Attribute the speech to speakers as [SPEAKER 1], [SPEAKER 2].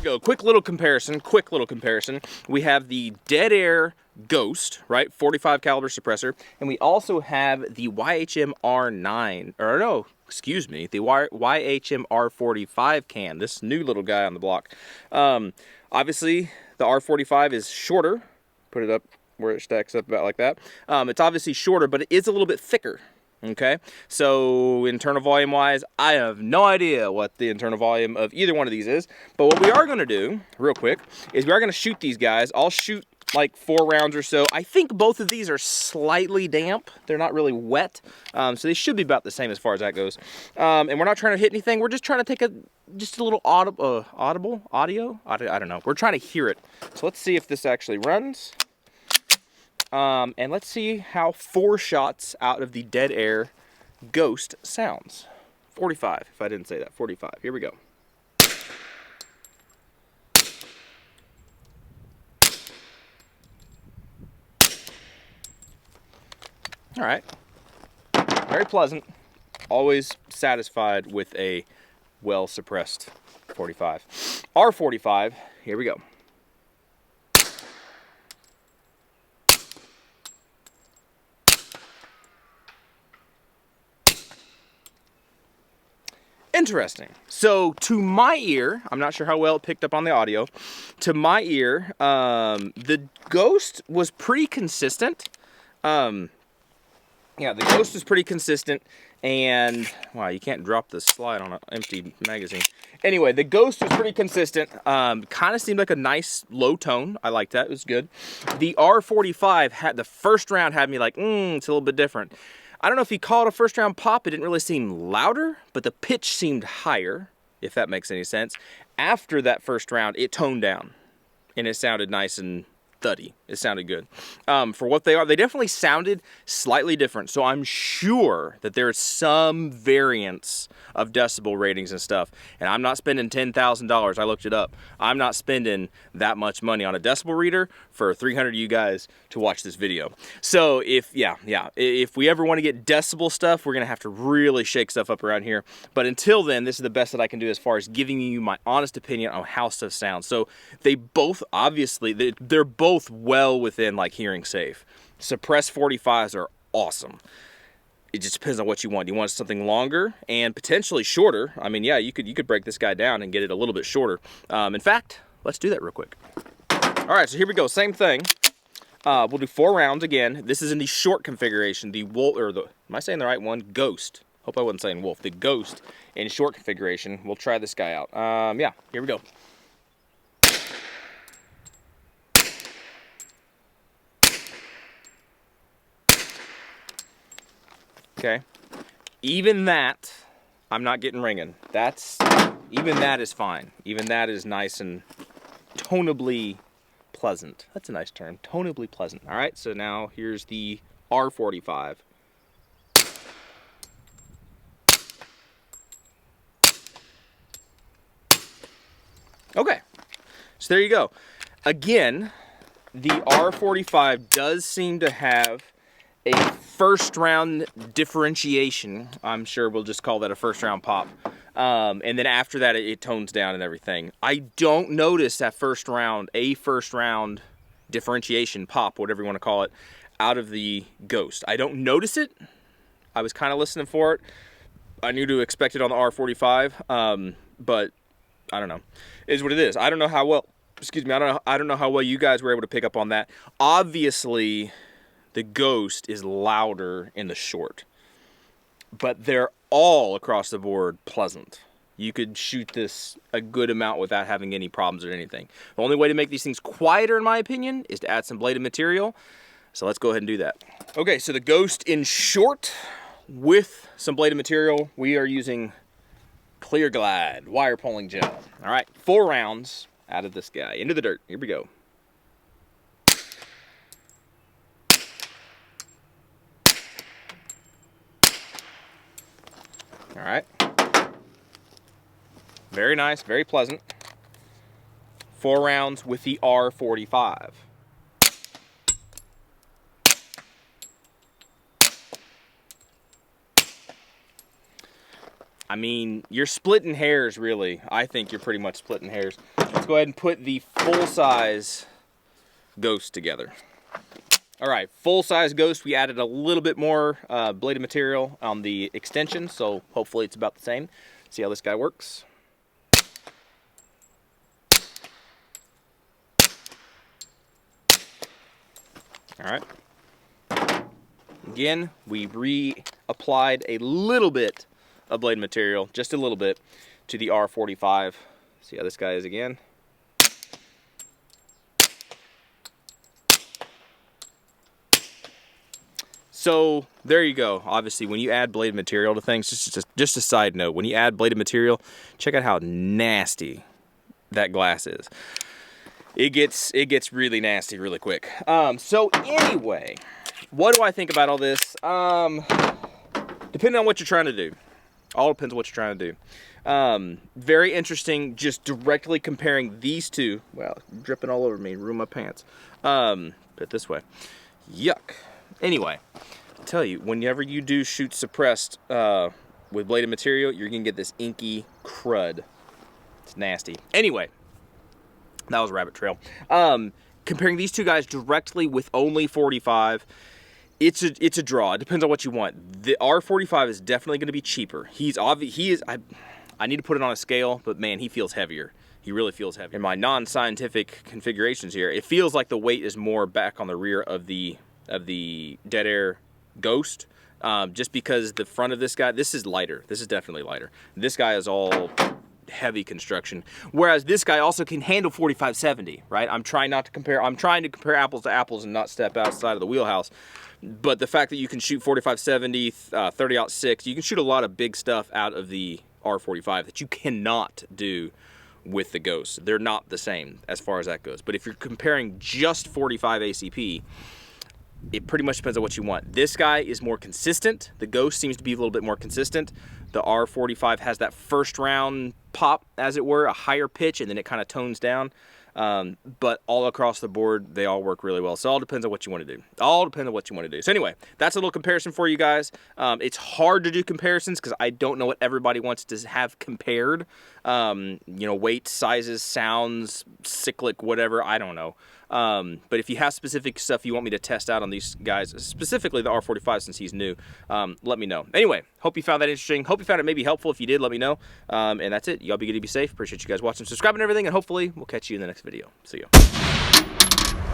[SPEAKER 1] go. Quick little comparison. We have the Dead Air Ghost, right? 45 caliber suppressor. And we also have the YHM R9, or no, excuse me, the YHM R45 can, this new little guy on the block. Obviously, the R45 is shorter. Put it up where it stacks up about like that. It's obviously shorter, but it is a little bit thicker. Okay, so internal volume wise, I have no idea what the internal volume of either one of these is, but what we are going to do real quick is we are going to shoot these guys. I'll shoot like 4 rounds or so. I think both of these are slightly damp. They're not really wet, so they should be about the same as far as that goes. And we're not trying to hit anything. We're just trying to take just a little audio. I don't know. We're trying to hear it. So let's see if this actually runs. And let's see how 4 shots out of the Dead Air Ghost sounds. 45, if I didn't say that. 45. Here we go. All right. Very pleasant. Always satisfied with a well-suppressed 45. R45, here we go. Interesting. So to my ear, I'm not sure how well it picked up on the audio. To my ear, the Ghost was pretty consistent. Yeah, the Ghost was pretty consistent, and wow, you can't drop the slide on an empty magazine. Anyway, the Ghost was pretty consistent. Kind of seemed like a nice low tone. I liked that. It was good. The R45 had the first round had me like, it's a little bit different. I don't know if you call it a first round pop. It didn't really seem louder, but the pitch seemed higher, if that makes any sense. After that first round, it toned down, and it sounded nice and thuddy. It sounded good. For what they are, they definitely sounded slightly different. So I'm sure that there is some variance of decibel ratings and stuff. And I'm not spending $10,000. I looked it up. I'm not spending that much money on a decibel reader for 300 of you guys to watch this video. So if we ever want to get decibel stuff, we're going to have to really shake stuff up around here. But until then, this is the best that I can do as far as giving you my honest opinion on how stuff sounds. So they both, obviously, they're both well within like hearing safe. Suppressed 45s are awesome. It just depends on what you want. You want something longer and potentially shorter. I mean, yeah, you could break this guy down and get it a little bit shorter. In fact, let's do that real quick. All right, so here we go. Same thing. We'll do 4 rounds again. This is in the short configuration. The wolf, or the, am I saying the right one? Ghost. Hope I wasn't saying wolf. The Ghost in short configuration. We'll try this guy out. Yeah, here we go. Okay, even that, I'm not getting ringing. Even that is fine. Even that is nice and tonably pleasant. That's a nice term, tonably pleasant. All right, so now here's the R45. Okay, so there you go. Again, the R45 does seem to have a first round differentiation. I'm sure we'll just call that a first round pop. And then after that, it tones down and everything. I don't notice that first round differentiation pop, whatever you want to call it, out of the Ghost. I don't notice it. I was kind of listening for it. I knew to expect it on the R45, but I don't know. It is what it is. I don't know how well, excuse me, I don't know how well you guys were able to pick up on that. Obviously, the Ghost is louder in the short, but they're all across the board pleasant. You could shoot this a good amount without having any problems or anything. The only way to make these things quieter, in my opinion, is to add some bladed material. So let's go ahead and do that. Okay, so the Ghost in short with some bladed material, we are using Clear Glide wire pulling gel. All right, 4 rounds out of this guy into the dirt. Here we go. All right. Very nice, very pleasant. 4 rounds with the R45. I mean, you're splitting hairs, really. I think you're pretty much splitting hairs. Let's go ahead and put the full-size Ghost together. All right, full-size Ghost, we added a little bit more bladed material on the extension, so hopefully it's about the same. See how this guy works. All right. Again, we reapplied a little bit of blade material, just a little bit, to the R45. See how this guy is again. So there you go. Obviously, when you add blade material to things, just a side note, when you add bladed material, check out how nasty that glass is. It gets really nasty really quick. So anyway, what do I think about all this? Depending on what you're trying to do. All depends on what you're trying to do. Very interesting, just directly comparing these two. Wow, dripping all over me, ruin my pants. Put it this way. Yuck. Anyway, I'll tell you, whenever you do shoot suppressed with bladed material, you're gonna get this inky crud. It's nasty. Anyway, that was a rabbit trail. Comparing these two guys directly with only 45, it's a draw. It depends on what you want. The R45 is definitely going to be cheaper. I need to put it on a scale, but man, he feels heavier. He really feels heavy. In my non-scientific configurations here, it feels like the weight is more back on the rear of the Dead Air Ghost, just because the front of this guy, this is lighter. This is definitely lighter. This guy is all heavy construction, whereas this guy also can handle 45-70, right? I'm trying to compare apples to apples and not step outside of the wheelhouse. But the fact that you can shoot 45-70, 30-06, you can shoot a lot of big stuff out of the R45 that you cannot do with the Ghost. They're not the same as far as that goes. But if you're comparing just 45 ACP, it pretty much depends on what you want. This guy is more consistent. The Ghost seems to be a little bit more consistent. The R45 has that first round pop, as it were, a higher pitch, and then it kind of tones down. But all across the board, they all work really well. So it all depends on what you want to do. All depends on what you want to do. So anyway, that's a little comparison for you guys. It's hard to do comparisons because I don't know what everybody wants to have compared. You know, weight, sizes, sounds, cyclic, whatever, I don't know. But if you have specific stuff you want me to test out on these guys, specifically the R45 since he's new, let me know. Anyway, hope you found that interesting. Hope you found it maybe helpful. If you did, let me know. And that's it. Y'all be good to be safe. Appreciate you guys watching, subscribing, and everything, and hopefully we'll catch you in the next video. See ya.